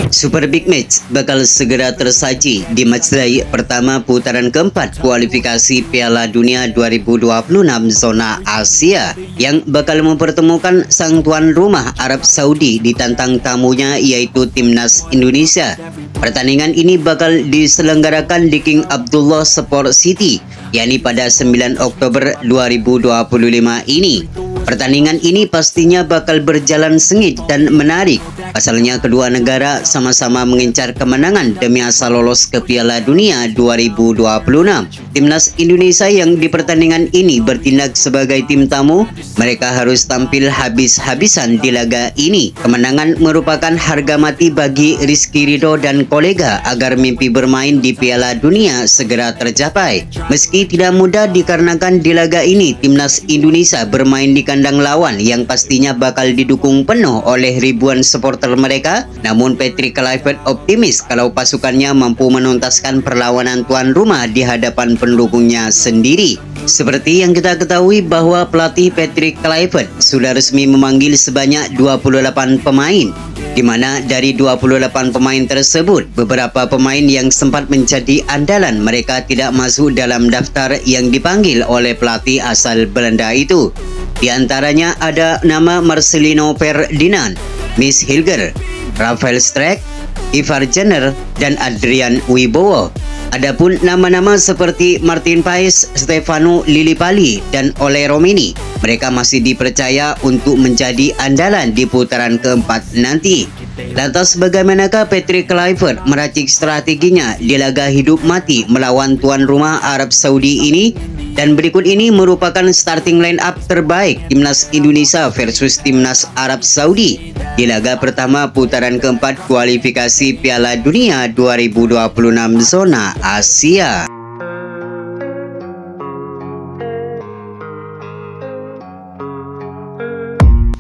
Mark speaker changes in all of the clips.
Speaker 1: Super Big Match bakal segera tersaji di matchday pertama putaran keempat kualifikasi Piala Dunia 2026 zona Asia yang bakal mempertemukan sang tuan rumah Arab Saudi ditantang tamunya yaitu Timnas Indonesia. Pertandingan ini bakal diselenggarakan di King Abdullah Sport City, yakni pada 9 Oktober 2025 ini. Pertandingan ini pastinya bakal berjalan sengit dan menarik. Pasalnya kedua negara sama-sama mengincar kemenangan demi asal lolos ke Piala Dunia 2026. Timnas Indonesia yang di pertandingan ini bertindak sebagai tim tamu, mereka harus tampil habis-habisan di laga ini. Kemenangan merupakan harga mati bagi Rizky Ridho dan kolega agar mimpi bermain di Piala Dunia segera tercapai. Meski tidak mudah dikarenakan di laga ini Timnas Indonesia bermain di kandang lawan yang pastinya bakal didukung penuh oleh ribuan supporter mereka, namun Patrick Kluivert optimis kalau pasukannya mampu menuntaskan perlawanan tuan rumah di hadapan pendukungnya sendiri. Seperti yang kita ketahui bahwa pelatih Patrick Kluivert sudah resmi memanggil sebanyak 28 pemain, di mana dari 28 pemain tersebut beberapa pemain yang sempat menjadi andalan mereka tidak masuk dalam daftar yang dipanggil oleh pelatih asal Belanda itu. Di antaranya ada nama Marcelino Ferdinand, Miss Hilger, Rafael Strijk, Ivar Jenner, dan Adrian Wibowo. Adapun nama-nama seperti Martin Paes, Stefano Lillipali, dan Ole Romini, mereka masih dipercaya untuk menjadi andalan di putaran keempat nanti. Lantas bagaimanakah Patrick Kluivert meracik strateginya di laga hidup mati melawan tuan rumah Arab Saudi ini? Dan berikut ini merupakan starting line up terbaik Timnas Indonesia versus Timnas Arab Saudi di laga pertama putaran keempat kualifikasi Piala Dunia 2026 zona Asia.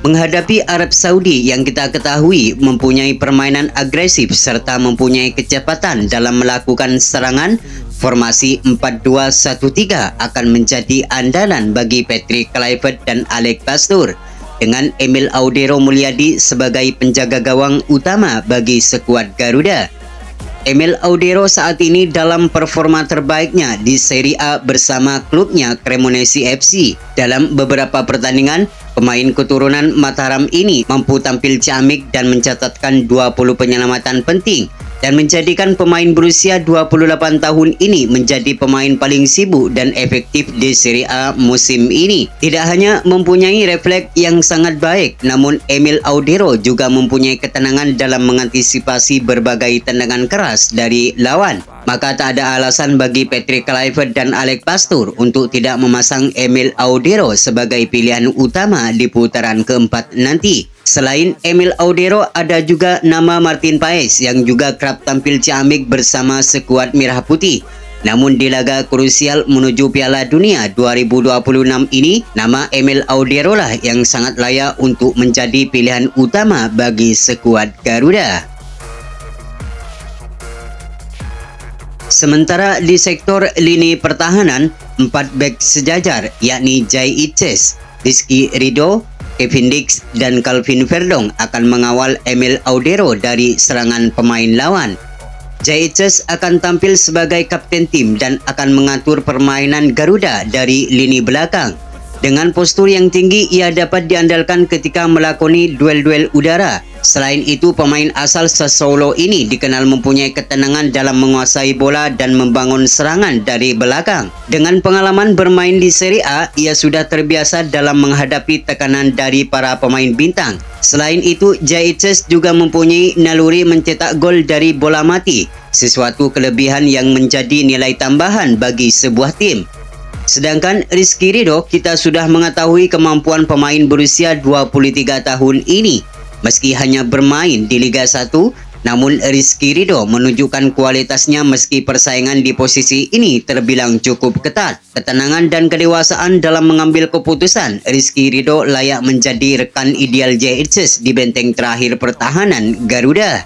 Speaker 1: Menghadapi Arab Saudi yang kita ketahui mempunyai permainan agresif serta mempunyai kecepatan dalam melakukan serangan, formasi 4-2-1-3 akan menjadi andalan bagi Patrick Kluivert dan Alex Pastoor, dengan Emil Audero Mulyadi sebagai penjaga gawang utama bagi skuad Garuda. Emil Audero saat ini dalam performa terbaiknya di Serie A bersama klubnya Cremonese FC. Dalam beberapa pertandingan, pemain keturunan Mataram ini mampu tampil ciamik dan mencatatkan 20 penyelamatan penting dan menjadikan pemain berusia 28 tahun ini menjadi pemain paling sibuk dan efektif di Serie A musim ini. Tidak hanya mempunyai refleks yang sangat baik, namun Emil Audero juga mempunyai ketenangan dalam mengantisipasi berbagai tendangan keras dari lawan. Maka tak ada alasan bagi Patrick Kluivert dan Alex Pastoor untuk tidak memasang Emil Audero sebagai pilihan utama di putaran keempat nanti. Selain Emil Audero, ada juga nama Martin Paes yang juga kerap tampil ciamik bersama skuad Merah Putih. Namun di laga krusial menuju Piala Dunia 2026 ini, nama Emil Audero lah yang sangat layak untuk menjadi pilihan utama bagi skuad Garuda. Sementara di sektor lini pertahanan, 4 bek sejajar yakni Jai Itches, Rizky Ridho, Kevin Dix, dan Calvin Verdong akan mengawal Emil Audero dari serangan pemain lawan. Jai Itches akan tampil sebagai kapten tim dan akan mengatur permainan Garuda dari lini belakang. Dengan postur yang tinggi, ia dapat diandalkan ketika melakoni duel-duel udara. Selain itu, pemain asal Sassuolo ini dikenal mempunyai ketenangan dalam menguasai bola dan membangun serangan dari belakang. Dengan pengalaman bermain di Serie A, ia sudah terbiasa dalam menghadapi tekanan dari para pemain bintang. Selain itu, Jai Itches juga mempunyai naluri mencetak gol dari bola mati, sesuatu kelebihan yang menjadi nilai tambahan bagi sebuah tim. Sedangkan Rizky Ridho, kita sudah mengetahui kemampuan pemain berusia 23 tahun ini. Meski hanya bermain di Liga 1, namun Rizky Ridho menunjukkan kualitasnya meski persaingan di posisi ini terbilang cukup ketat. Ketenangan dan kedewasaan dalam mengambil keputusan, Rizky Ridho layak menjadi rekan ideal Jai Itches di benteng terakhir pertahanan Garuda.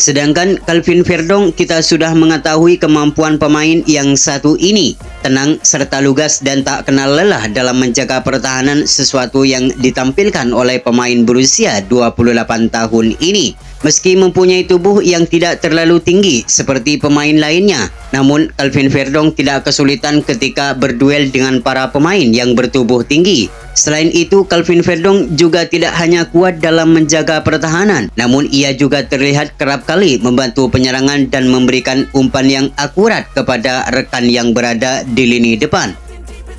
Speaker 1: Sedangkan Calvin Verdong, kita sudah mengetahui kemampuan pemain yang satu ini, tenang serta lugas dan tak kenal lelah dalam menjaga pertahanan, sesuatu yang ditampilkan oleh pemain berusia 28 tahun ini. Meski mempunyai tubuh yang tidak terlalu tinggi seperti pemain lainnya, namun Calvin Verdong tidak kesulitan ketika berduel dengan para pemain yang bertubuh tinggi. Selain itu, Calvin Verdong juga tidak hanya kuat dalam menjaga pertahanan, namun ia juga terlihat kerap kali membantu penyerangan dan memberikan umpan yang akurat kepada rekan yang berada di lini depan.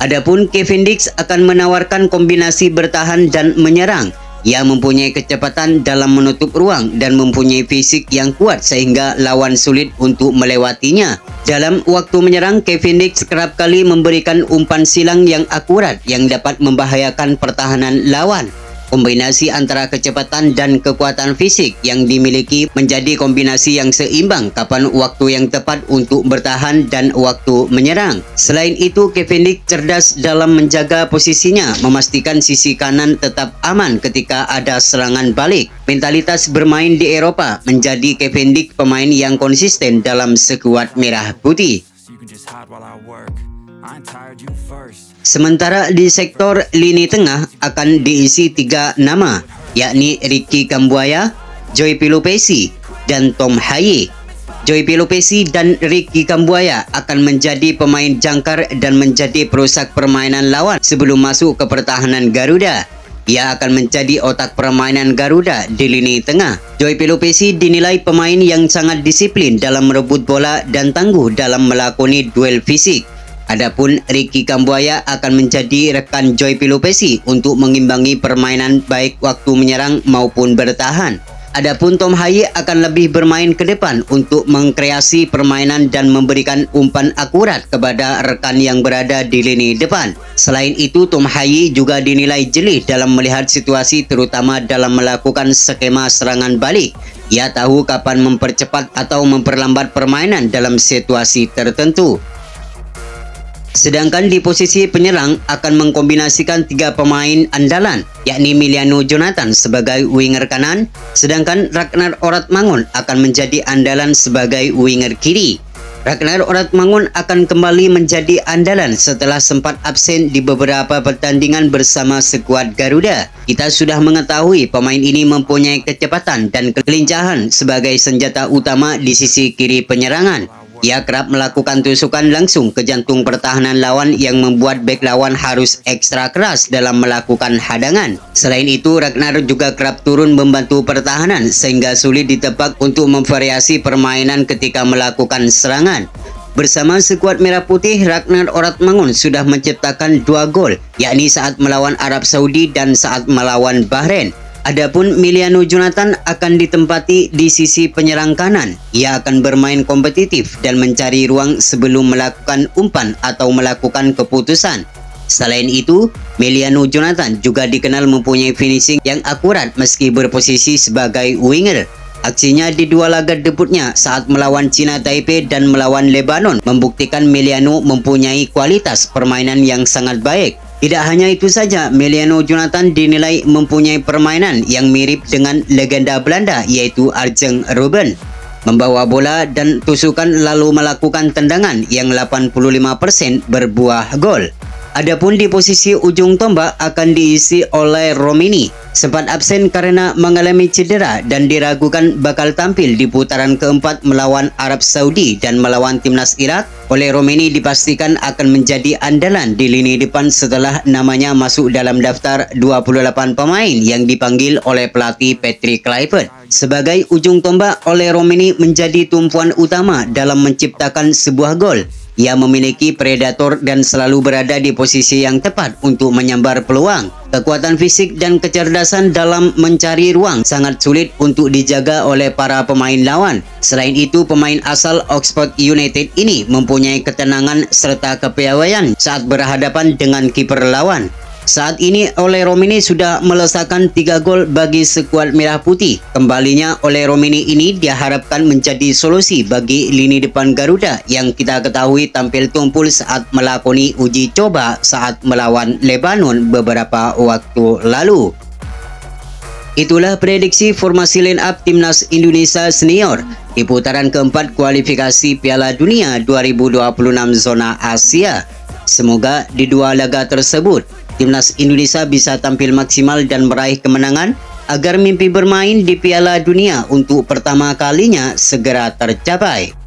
Speaker 1: Adapun Kevin Dix akan menawarkan kombinasi bertahan dan menyerang. Ia mempunyai kecepatan dalam menutup ruang dan mempunyai fisik yang kuat sehingga lawan sulit untuk melewatinya. Dalam waktu menyerang, Kevin Dix kerap kali memberikan umpan silang yang akurat yang dapat membahayakan pertahanan lawan. Kombinasi antara kecepatan dan kekuatan fisik yang dimiliki menjadi kombinasi yang seimbang kapan waktu yang tepat untuk bertahan dan waktu menyerang. Selain itu, Kevin Dix cerdas dalam menjaga posisinya, memastikan sisi kanan tetap aman ketika ada serangan balik. Mentalitas bermain di Eropa menjadi Kevin Dix pemain yang konsisten dalam skuad merah putih. Sementara di sektor lini tengah akan diisi 3 nama, yakni Ricky Kambuaya, Joy Pelupessy, dan Tom Haye. Joy Pelupessy dan Ricky Kambuaya akan menjadi pemain jangkar dan menjadi perusak permainan lawan sebelum masuk ke pertahanan Garuda. Ia akan menjadi otak permainan Garuda di lini tengah. Joy Pelupessy dinilai pemain yang sangat disiplin dalam merebut bola dan tangguh dalam melakoni duel fisik. Adapun Ricky Kambuaya akan menjadi rekan Joy Pelupessy untuk mengimbangi permainan baik waktu menyerang maupun bertahan. Adapun Tom Haye akan lebih bermain ke depan untuk mengkreasi permainan dan memberikan umpan akurat kepada rekan yang berada di lini depan. Selain itu, Tom Haye juga dinilai jeli dalam melihat situasi terutama dalam melakukan skema serangan balik. Ia tahu kapan mempercepat atau memperlambat permainan dalam situasi tertentu. Sedangkan di posisi penyerang akan mengkombinasikan 3 pemain andalan, yakni Miliano Jonathan sebagai winger kanan, sedangkan Ragnar Oratmangun akan menjadi andalan sebagai winger kiri. Ragnar Oratmangun akan kembali menjadi andalan setelah sempat absen di beberapa pertandingan bersama skuad Garuda. Kita sudah mengetahui pemain ini mempunyai kecepatan dan kelincahan sebagai senjata utama di sisi kiri penyerangan. Ia kerap melakukan tusukan langsung ke jantung pertahanan lawan yang membuat bek lawan harus ekstra keras dalam melakukan hadangan. Selain itu, Ragnar juga kerap turun membantu pertahanan sehingga sulit ditebak untuk memvariasi permainan ketika melakukan serangan. Bersama skuad Merah Putih, Ragnar Oratmangun sudah menciptakan 2 gol, yakni saat melawan Arab Saudi dan saat melawan Bahrain. Adapun Miliano Jonathan akan ditempati di sisi penyerang kanan. Ia akan bermain kompetitif dan mencari ruang sebelum melakukan umpan atau melakukan keputusan. Selain itu, Miliano Jonathan juga dikenal mempunyai finishing yang akurat meski berposisi sebagai winger. Aksinya di 2 laga debutnya saat melawan Cina Taipei dan melawan Lebanon membuktikan Miliano mempunyai kualitas permainan yang sangat baik. Tidak hanya itu saja, Miliano Jonathan dinilai mempunyai permainan yang mirip dengan legenda Belanda yaitu Arjen Robben. Membawa bola dan tusukan lalu melakukan tendangan yang 85% berbuah gol. Adapun di posisi ujung tombak akan diisi oleh Romini. Sempat absen karena mengalami cedera dan diragukan bakal tampil di putaran keempat melawan Arab Saudi dan melawan timnas Irak. Oleh Romini dipastikan akan menjadi andalan di lini depan setelah namanya masuk dalam daftar 28 pemain yang dipanggil oleh pelatih Patrick Kluivert. Sebagai ujung tombak, Oleh Romini menjadi tumpuan utama dalam menciptakan sebuah gol. Ia memiliki predator dan selalu berada di posisi yang tepat untuk menyambar peluang. Kekuatan fisik dan kecerdasan dalam mencari ruang sangat sulit untuk dijaga oleh para pemain lawan. Selain itu, pemain asal Oxford United ini mempunyai ketenangan serta kepiawaian saat berhadapan dengan kiper lawan. Saat ini Oleh Romini sudah melesakkan 3 gol bagi skuad Merah Putih. Kembalinya Oleh Romini ini diharapkan menjadi solusi bagi lini depan Garuda yang kita ketahui tampil tumpul saat melakoni uji coba saat melawan Lebanon beberapa waktu lalu. Itulah prediksi formasi line up timnas Indonesia senior di putaran keempat kualifikasi Piala Dunia 2026 zona Asia. Semoga di 2 laga tersebut timnas Indonesia bisa tampil maksimal dan meraih kemenangan agar mimpi bermain di Piala Dunia untuk pertama kalinya segera tercapai.